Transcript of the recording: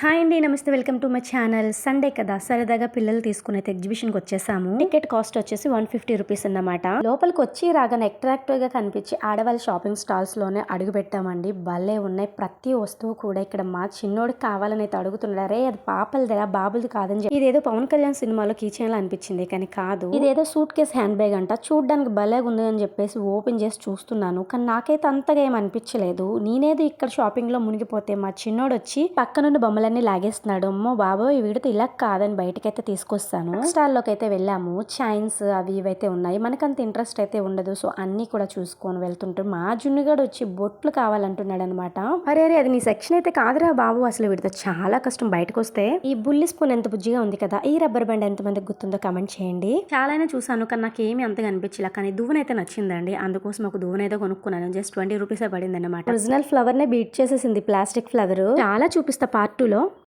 Hi అండి, నమస్తే. Welcome to my channel. Sunday కదా, సరదాగా పిల్లలు తీసుకునైతే ఎగ్జిబిషన్కి వచ్చేసాము. టికెట్ కాస్ట్ వచ్చేసి 150 రూపీస్ అన్నమాట. లోపలికి వచ్చి రాగానే అట్రాక్టివ్ గా కనిపించి ఆడవాళ్ళ షాపింగ్ స్టాల్స్ లోనే అడుగు పెట్టామండి. భలే ఉన్నాయి. ప్రతి వస్తువు కూడా ఇక్కడ మా చిన్నోడికి కావాలని అయితే అడుగుతున్నాడు. అరే అది పాపలదిరా, బాబులది కాదని చెప్పి. ఇదేదో పవన్ కళ్యాణ్ సినిమాలో కీచైన్ అనిపించింది, కానీ కాదు. ఇదేదో సూట్ కేస్ హ్యాండ్ బ్యాగ్ అంట. చూడడానికి భలే ఉంది అని చెప్పేసి ఓపెన్ చేసి చూస్తున్నాను, కానీ నాకైతే అంతగా ఏం అనిపించలేదు. నేనేదో ఇక్కడ షాపింగ్ లో మునిగిపోతే మా చిన్నోడు వచ్చి పక్క నుండి బొమ్మల లాగేస్తున్నాడు. అమ్మో బాబోయ్, వీడితో ఇలా కాదని బయటకైతే తీసుకొస్తాను. స్టాల్ లోకి అయితే వెళ్ళాము. చైన్స్ అవి ఇవైతే ఉన్నాయి. మనకంత ఇంట్రెస్ట్ అయితే ఉండదు, సో అన్ని కూడా చూసుకొని వెళ్తుంటే మా జున్నుగాడు వచ్చి బొట్లు కావాలంటున్నాడు అనమాట. అరే అరే, అది నీ సెక్షన్ అయితే కాదురా బాబు, అసలు వీడితో చాలా కష్టం బయటకు వస్తే. ఈ బుల్లి స్పూన్ ఎంత బుజ్జిగా ఉంది కదా, ఈ రబ్బర్ బ్యాండ్ ఎంత మందికి గుర్తుందో కమెంట్ చేయండి. చాలానే చూసాను, కానీ నాకు ఏమి అంతగా అనిపించలే, కానీ దువ్వనైతే నచ్చిందండి. అందుకోసం ఒక దువ్వనైతే కొనుక్కున్నాను. జస్ట్ 20 రూపీస్ పడింది అనమాట. ఒరిజినల్ ఫ్లవర్ నే బీట్ చేసేసింది, ప్లాస్టిక్ ఫ్లవర్. చాలా చూపిస్తా పార్ట్ 2 లో.